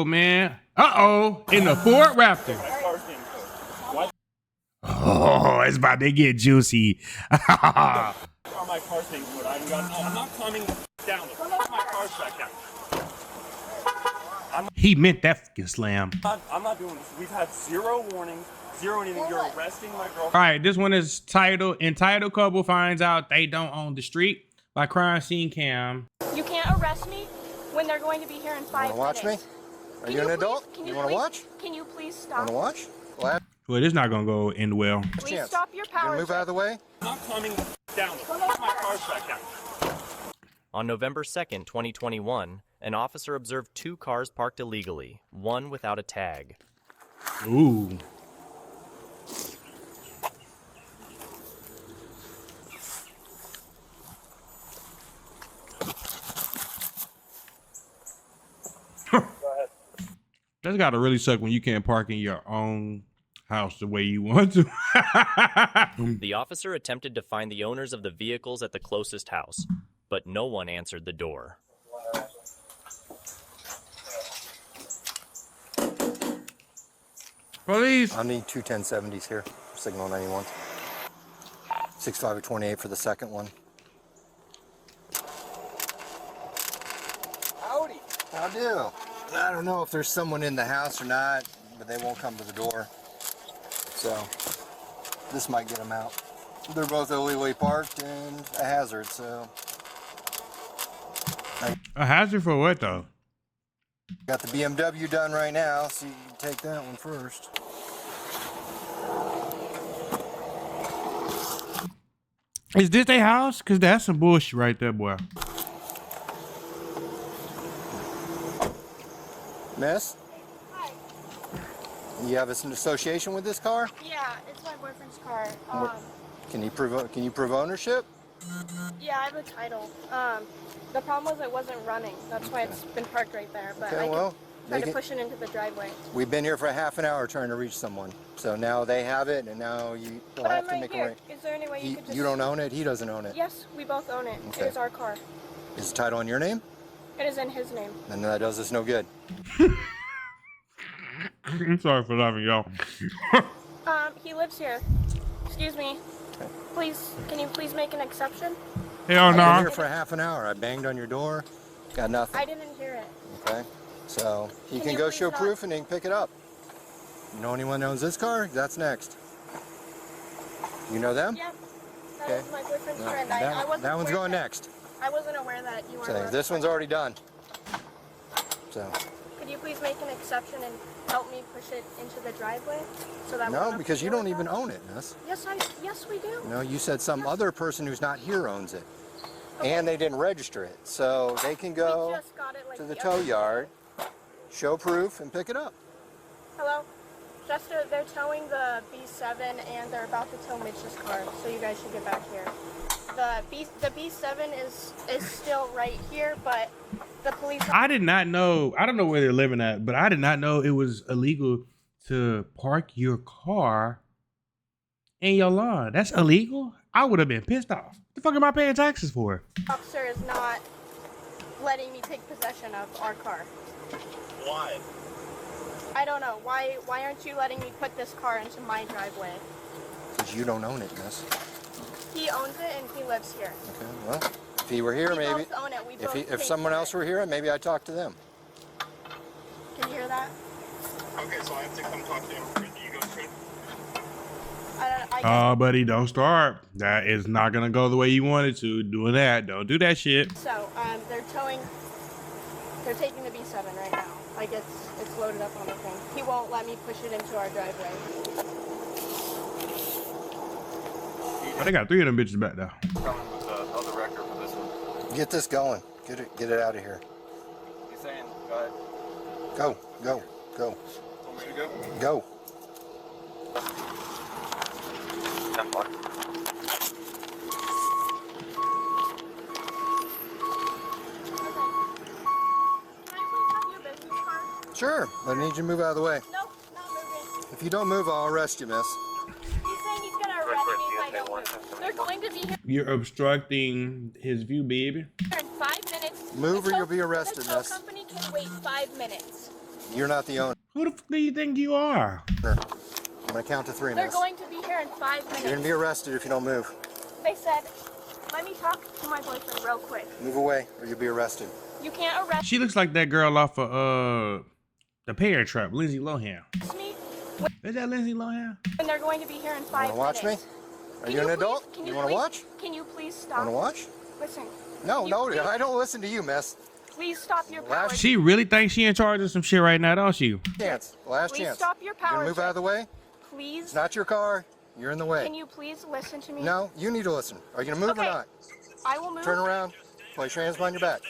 Uh-oh, man. Uh-oh. In the Ford Raptor. What? Oh, it's about to get juicy. My car's being put. I'm not climbing down. My car's back down. He meant that fucking slam. I'm not doing this. We've had zero warnings, zero anything. You're arresting my girlfriend. All right, this one is titled Entitled Couple Finds Out They Don't Own the Street by Crime Scene Cam. You can't arrest me when they're going to be here in 5 minutes. Watch me? Are you an adult? You want to watch? Can you please stop? Want to watch? Well, this is not gonna go end well. Please stop your power. Move out of the way. I'm not climbing down. My car's back down. On November 2nd, 2021, an officer observed 2 cars parked illegally, one without a tag. Ooh. That's gotta really suck when you can't park in your own house the way you want to. The officer attempted to find the owners of the vehicles at the closest house, but no one answered the door. Police. I need 2 1070s here. Signal 91. 65 or 28 for the second one. Howdy. How do? I don't know if there's someone in the house or not, but they won't come to the door. So this might get them out. They're both illegally parked and a hazard, so. A hazard for what though? Got the BMW done right now, so you can take that one first. Is this a house? Cause that's some bullshit right there, boy. Miss? Hi. You have an association with this car? Yeah, it's my boyfriend's car. Can you prove ownership? Yeah, I have a title. The problem was it wasn't running. That's why it's been parked right there. But Okay, I well, tried to push it into the driveway. We've been here for a half an hour trying to reach someone. So now they have it, and now you'll But have I'm to right make here. a right. Is there any way you could just... You don't own it, he doesn't own it. Yes, we both own it. Okay. It is our car. Is the title in your name? It is in his name. Then that does us no good. I'm sorry for laughing, y'all. He lives here. Excuse me. Please, can you please make an exception? Hell I've been no. here for a half an hour. I banged on your door, got nothing. I didn't hear it. Okay, so you Can can you go please show not- proof and you can pick it up. You know anyone that owns this car? That's next. You know them? Yep. That Okay. was my boyfriend's No, friend. that, I wasn't that one's aware going that- next. I wasn't aware that you were. So allowed this to one's park. already done. So Could you please make an exception and help me push it into the driveway so that we don't no, have because to you deal don't with even that? own it, miss. Yes, we do. No, you said some Yes. other person who's not here owns it, Okay. and they didn't register it, so they can We go just got it like to the other tow day. yard, show proof, and pick it up. Hello? Jester, they're towing the B7 and they're about to tow Mitch's car, so you guys should get back here. The B7 is still right here, but the police. I did not know. I don't know where they're living at, but I did not know it was illegal to park your car in your lawn. That's illegal? I would have been pissed off. The fuck am I paying taxes for? Officer is not letting me take possession of our car. Why? I don't know. Why aren't you letting me put this car into my driveway? Because you don't own it, miss. He owns it and he lives here. Okay, well, if he were here, We maybe. both own it. We If both if pay someone for else it. were here, maybe I'd talk to them. Can you hear that? Okay, so I have to come talk to him. Do you go straight? I Oh, buddy, don't start. That is not gonna go the way you wanted to. Doing that, don't do that shit. So, they're taking the B7 right now. Like it's loaded up on the thing. He won't let me push it into our driveway. Oh, they got 3 of them bitches back there. Coming with another record for this one. Get this going. Get it out of here. He's saying, go ahead. Go. Want me to go? Go. 10 bucks. Can I please have your business card? Sure, but I need you to move out of the way. Nope, not moving. If you don't move, I'll arrest you, miss. He's saying he's gonna arrest me if I don't move. They're going to be here You're obstructing his view, baby. in 5 minutes. Move or The you'll be arrested, The tow miss. company can wait 5 minutes. You're not the owner. Who the fuck do you think you are? I'm gonna count to 3, They're miss. going to be here in 5 minutes. You're gonna be arrested if you don't move. They said, let me talk to my boyfriend real quick. Move away or you'll be arrested. You can't arrest She looks like that girl off of The Parent Trap, Lindsay Lohan. me Is that Lindsay Lohan? when they're going to be here in 5 Wanna watch me? minutes. Are Can you an please- adult? can You wanna please- watch? Can you please stop? Wanna watch? Listen. No, Can you no, please- I don't listen to you, miss. Please stop your power. Last She really thinks she in charge of some shit right now, don't she? Chance. Last Please chance. stop your You gonna power move out of the way? Please. It's not your car. You're in the way. Can you please listen to me? No, you need to listen. Are you gonna move or Okay. not? I will move. Turn around. Place your hands behind your back.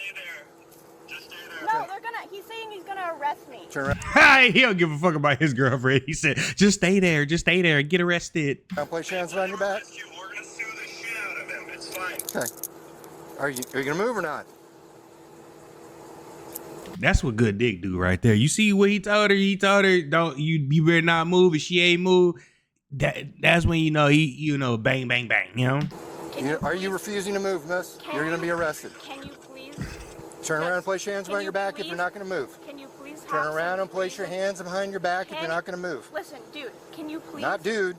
No, they're gonna. He's saying he's gonna arrest me. Turn around. Hey, he don't give a fuck about his girlfriend. He said, just stay there, get arrested. Place your hands behind your back. We're gonna sue the shit out of him. It's fine. Okay. Are you gonna move or not? That's what good dick do right there. You see what he told her? He told her, don't you better not move. If she ain't move, that's when you know bang bang bang. You know. Are you refusing to move, miss? You're gonna be arrested. Can you please? Turn around and place your hands Can behind you your back if please- you're not gonna move. Can you please? Turn have around some and place your reason? hands behind your back if Can- you're not gonna move. Listen, dude. Can you please? Not dude.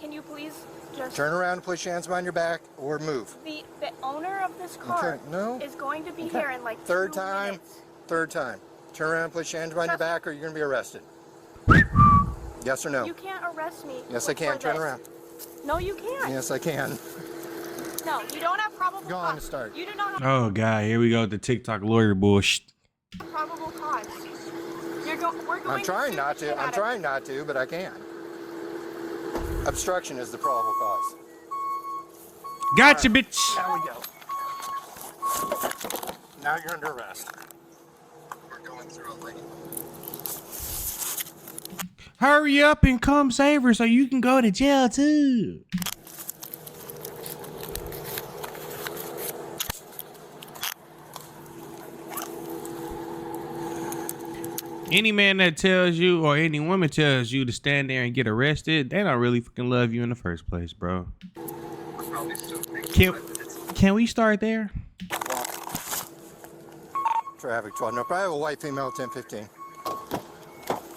Can you please just? Turn around and place your hands behind your back or move. The owner of this car Okay, no. is going to be Okay. here in like Third 2 time. minutes. Third time. Turn around and place your hands behind your back or you're gonna be arrested. Yes or no? You can't arrest me. Yes, I for can. Turn this. around. No, you can't. Yes, I can. No, you don't have probable Go cause. on to start. You do not have Oh god, here we go with the TikTok lawyer bullshit. probable cause. We're going I'm trying sue not the shit to. I'm out of trying not to, but I can. Obstruction is the probable cause. Gotcha, bitch. Now we go. Now you're under arrest. We're going through a lane. Hurry up and come save her so you can go to jail too. Any man that tells you or any woman tells you to stand there and get arrested, they don't really fucking love you in the first place, bro. Can we start there? Traffic 12. No, probably have a white female 1015.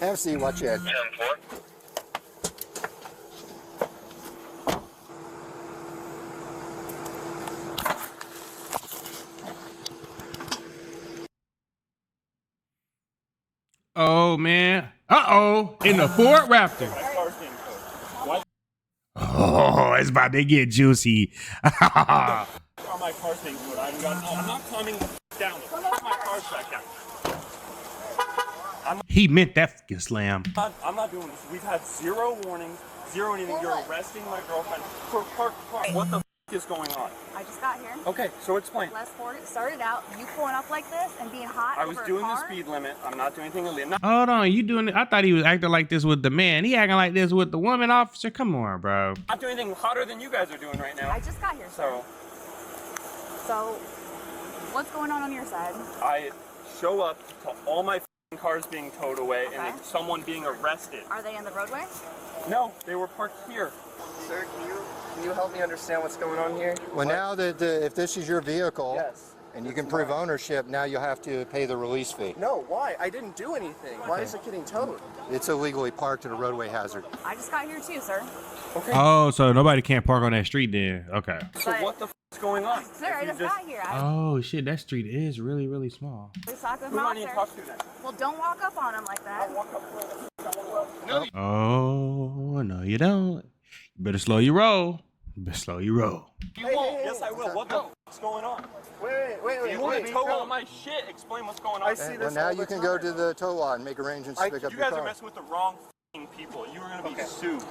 Have a seat. Watch your head. Oh man. Uh-oh. In the Ford Raptor. My car's being towed. What? Oh, it's about to get juicy. My car's being towed. I haven't gotten. I'm not calming down. My car's back down. He meant that fucking slam. I'm not doing this. We've had 0 warnings, 0 anything. You're arresting my girlfriend for parked car. What the is going on? I just got here. Okay, so explain. Les Ford started out you pulling up like this and being hot. I was over a doing the car. speed limit. I'm not doing anything illegal. Hold on, you doing it? I thought he was acting like this with the man. He acting like this with the woman officer. Come on, bro. Not doing anything hotter than you guys are doing right now. I just got here, sir. So what's going on your side? I show up to all my cars being towed away and Okay. then someone being arrested. Are they in the roadway? No, they were parked here. Sir, can you help me understand what's going on here? Well, now that if this is your vehicle Yes. and you can prove ownership, now you'll have to pay the release fee. No, why? I didn't do anything. Why is it getting towed? It's illegally parked at a roadway hazard. I just got here too, sir. Okay. Oh, so nobody can't park on that street then. Okay. So But- what the is going on? Sir, I If you just got here. I Oh shit, that street is really, really small. just talked with Who do him I out need to there. talk to then? Well, don't walk up on him like that. Oh no, you don't. You better slow your roll. You better slow your roll. You won't. Yes, I will. What the is going on? Wait. You want to tow all my shit? Explain what's going on. I see Well, this now all you the can go time. to the tow lot and make arrangements to pick up You your guys are car. messing with the wrong people. You are going to be sued.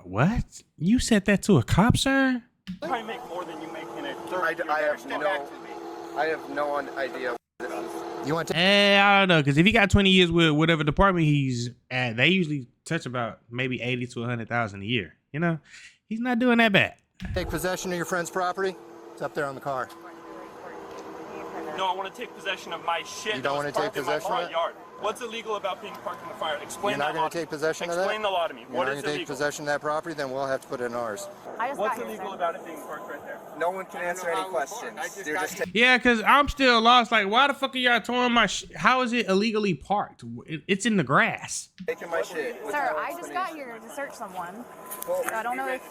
What? You said that to a cop, sir? Probably make more than you make in a I 30 have Step no- back to me. I have no idea what this is. You want to? I don't know, because if he got 20 years with whatever department he's at, they usually touch about maybe 80 to 100,000 a year. You know, he's not doing that bad. Take possession of your friend's property? It's up there on the car. No, I want to take possession of my shit. You that don't was want to take parked in my possession of front it? yard. What's illegal about being parked in the fire? Explain You're not that going law to take to me. possession of that? Explain the law to me. You're What not is going to take illegal? possession of that property, then we'll have to put it in ours. I just What's got here, illegal sir. about it being parked right there? No one can answer any questions. They're just Yeah, because I'm still lost. Like, why the fuck are y'all towing my how is it illegally parked? It's in the grass. taking my shit. Sir, I just got here to search someone. I don't know if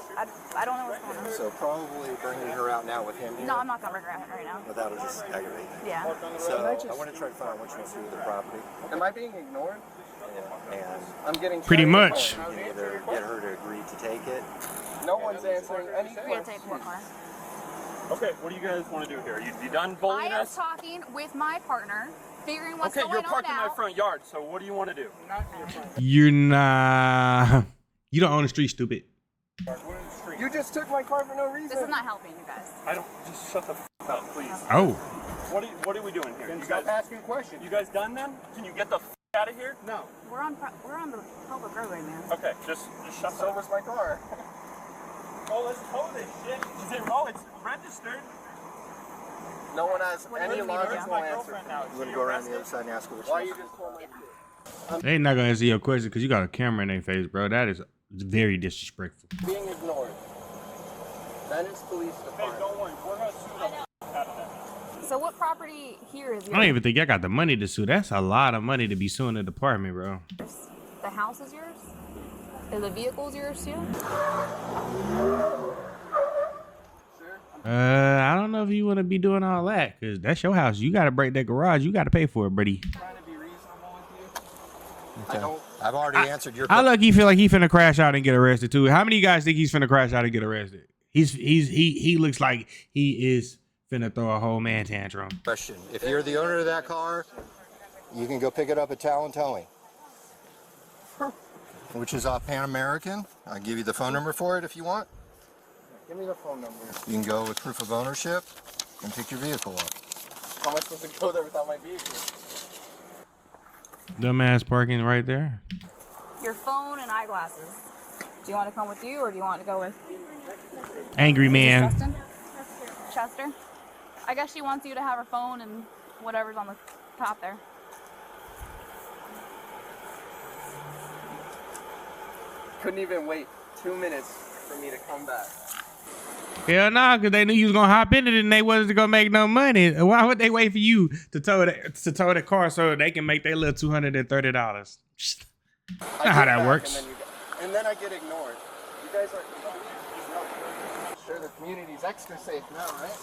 I don't know what's going on. So probably bringing her out now with him here. No, I'm not gonna regret it right now. Without it just aggravating. Yeah. So I want to try to find out what she wants to do with the property. Am I being ignored? And I'm getting Pretty trained. much. you can either get her to agree to take it. No one's answering any We're gonna take questions. what car? Okay, what do you guys want to do here? Are you done I bullying am us? talking with my partner, figuring what's Okay, going you're on parked in my out. front yard, so what do you want to do? You're not. You don't own the street, stupid. You just took my car for no reason. This is not helping you guys. I don't. Just shut the f up, please. Oh. What are we doing here? You Stop guys, asking questions. you guys done then? Can you get the f out of here? No. We're on the public roadway, man. Okay, just shut So was my car. Oh, let's tow this shit. Is it? Oh, it's registered. No one has What do any you need me to do? logical My answer. girlfriend now. I'm going to go around the other side and ask her what she Why wants. you just told my They not gonna answer your question because you got a camera in their face, bro. That is very disrespectful. being ignored? Venice Police Hey, Department. don't worry. We're gonna sue the f out of them. So what property here is I don't even think I got the money to sue. That's a lot of money to be suing the department, bro. The house is yours? Is the vehicles yours too? I don't know if you want to be doing all that because that's your house. You got to break that garage. You got to pay for it, buddy. Trying to be reasonable with you. Okay. I don't. I've already answered your I question. look, he feel like he finna crash out and get arrested too. How many of you guys think he's finna crash out and get arrested? He looks like he is finna throw a whole man tantrum. If you're the owner of that car, you can go pick it up at Talon Towing, which is off Pan American. I'll give you the phone number for it if you want. Give me the phone number. You can go with proof of ownership and pick your vehicle up. How am I supposed to go there without my vehicle? Dumbass parking right there. Your phone and eyeglasses. Do you want to come with you or do you want to go with Angry man. Justin? Chester? I guess she wants you to have her phone and whatever's on the top there. Couldn't even wait 2 minutes for me to come back. Hell nah, because they knew you was gonna hop into it and they wasn't gonna make no money. Why would they wait for you to tow the car so they can make their little $230? Not how that works. And then I get ignored. You guys are. Sure, the community's extra safe now, right?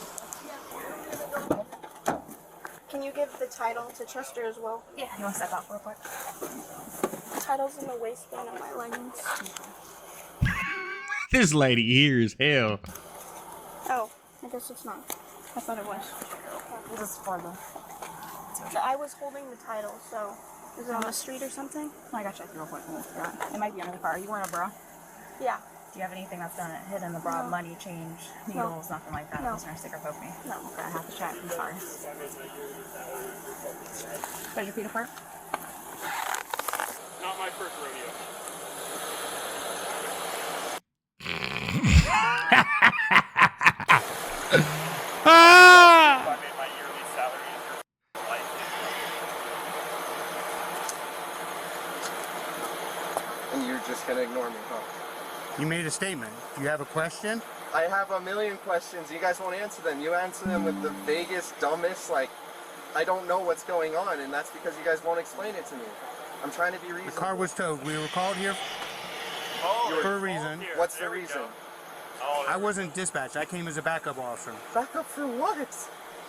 Can you give the title to Chester as well? Yeah, you want to step out real quick? Title's in the waistband of my leggings. This lady here is hell. Oh, I guess it's not. I thought it was. This is for the. I was holding the title, so is it on the street or something? I got checked real quick. It might be under the car. You wearing a bra? Yeah. Do you have anything that's done hidden in the bra? No. Money, change, needles, nothing like that? No. Just trying to stick or poke me. No. Okay, I have to check. I'm sorry. Spread your feet apart. Not my first rodeo. Ah! I made my yearly salary in your life. And you're just gonna ignore me, huh? You made a statement. Do you have a question? I have a million questions. You guys won't answer them. You answer them with the vaguest, dumbest, like, I don't know what's going on, and that's because you guys won't explain it to me. I'm trying to be The reasonable. car was towed. We were called here Oh, for a reason. here. What's There the we reason? go. Oh, I wasn't dispatched. I came as a backup officer. Back up for what?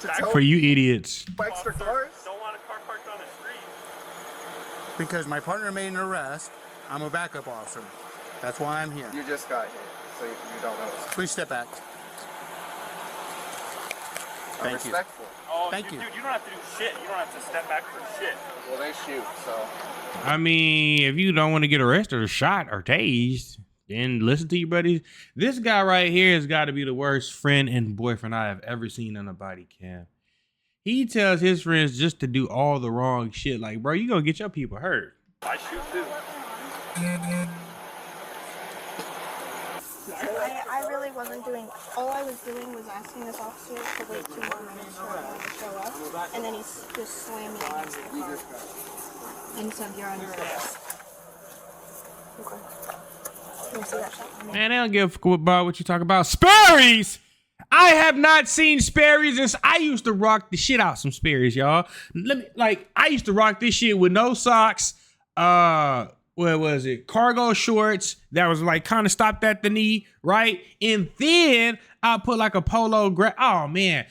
To Back tow For you idiots. extra officer, cars? Don't want a car parked on the street. Because my partner made an arrest, I'm a backup officer. That's why I'm here. You just got here, so you don't know. Please step back. I'm Thank you. respectful. Oh, Thank dude, you. Dude, you don't have to do shit. You don't have to step back for shit. Well, they shoot, so. I mean, if you don't want to get arrested or shot or tased, then listen to your buddies. This guy right here has got to be the worst friend and boyfriend I have ever seen on a body cam. He tells his friends just to do all the wrong shit. Like, bro, you gonna get your people hurt. I shoot too. I really wasn't doing. All I was doing was asking this officer to wait 2 more minutes for him to show up, and then he's just slamming against the car. And sub you're under arrest. Okay. Can you see that shot? Man, they don't give a fuck about what you talk about. Sperry's! I have not seen Sperry's since I used to rock the shit out some Sperry's, y'all. I used to rock this shit with no socks. What was it? Cargo shorts that was like kind of stopped at the knee, right? And then I put like a polo. Oh man,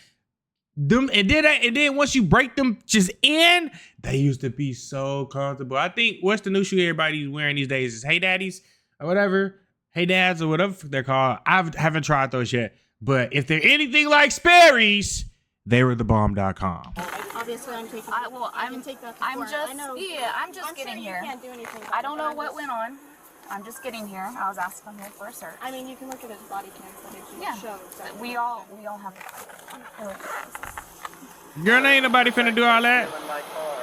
them and then once you break them just in, they used to be so comfortable. I think what's the new shoe everybody's wearing these days is Hey Daddies or whatever, Hey Dads or whatever they're called. I haven't tried those yet, but if they're anything like Sperry's, they were thebomb.com. Obviously, I'm taking. I'm can take that. I'm before. just I know. I'm just I'm getting sure here. You can't do anything. I don't know about it, what went on. I'm just getting here. I was asked to come here for a search. I mean, you can look at his body cam footage. And Yeah. it shows that We all have a Girl, ain't nobody finna do all that. In my car.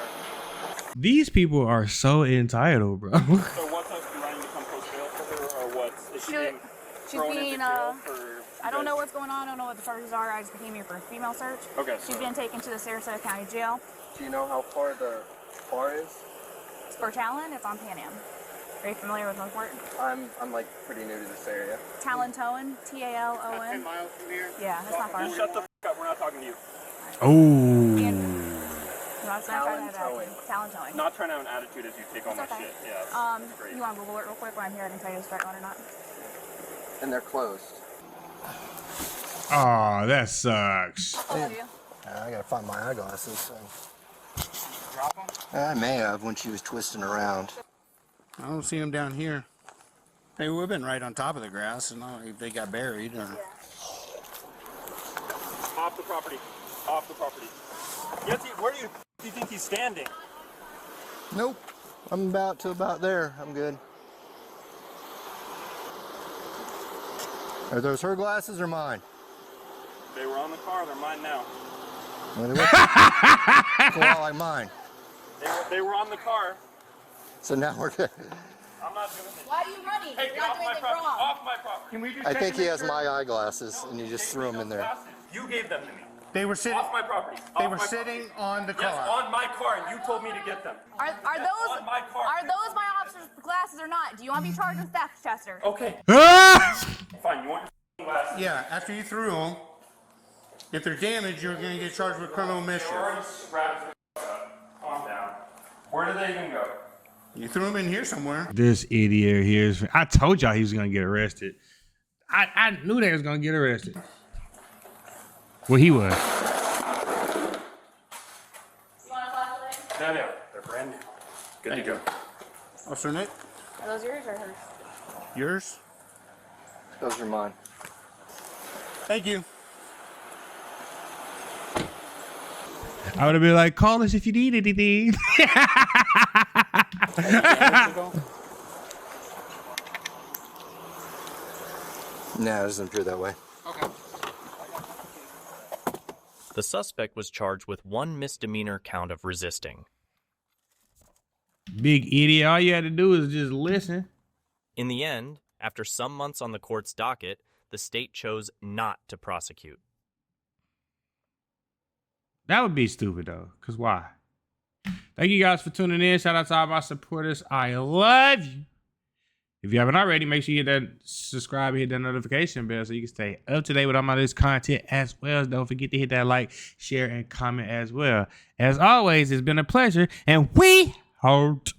These people are so entitled, bro. So what's us running to come post bail for her, or what? Is she being She's thrown being into jail for? I don't know what's going on. I don't know what the charges are. I just came here for a female search. Okay. She's been taken to the Sarasota County Jail. Do you know how far the bar is? It's for Talon. It's on Pan Am. Are you familiar with Northport? I'm like pretty new to this area. Talon Towing, Talon. miles from here. Yeah, that's not far. You shut the f up. We're not talking to you. Oh. Talon Towing. Talon Towing. Not trying to have an attitude as you take all my okay. shit. Yeah. Great. You want to Google it real quick while I'm here? I can tell you if it's the right one or not. And they're closed. Oh, that sucks. How old are you? I gotta find my eyeglasses. So. Drop them? I may have when she was twisting around. I don't see them down here. They would have been right on top of the grass, and not if they got buried or. Off the property. Off the property. Yes, where do you think he's standing? Nope. I'm about there. I'm good. Are those her glasses or mine? They were on the car. They're mine now. Well, they look a lot like mine. They were on the car. So now we're good. I'm not doing it. Why are you running? Hey, You're get not off doing my anything property. wrong. Off my property. Can we just I check think to he make has sure- my eyeglasses, and you just threw them in there. You gave them to me. They were sitting. Off my property. They Off were my sitting property. on the Yes, car. on my car, and you told me to get them. Are those on my car. are those my officer's glasses or not? Do you want to be charged with theft, Chester? Okay. Ah! Fine. You want your glasses? Yeah, after you threw them, if they're damaged, you're going to get charged with criminal You mischief. already wrapped it up. Calm down. Where did they even go? You threw them in here somewhere. This idiot here is. I told y'all he was gonna get arrested. I knew they was gonna get arrested. Well, he was. You want a flashlight? No, no. They're brand new. Good to go. Officer Nick, Are those yours or hers? yours? Those are mine. Thank you. I would have been like, call us if you need anything. No, it doesn't appear that way. The suspect was charged with one misdemeanor count of resisting. Big idiot. All you had to do is just listen. In the end, after some months on the court's docket, the state chose not to prosecute. That would be stupid though. Cause why? Thank you guys for tuning in. Shout out to all my supporters. I love you. If you haven't already, make sure you hit that subscribe and hit that notification bell so you can stay up to date with all my latest content as well. Don't forget to hit that like, share, and comment as well. As always, it's been a pleasure, and we out.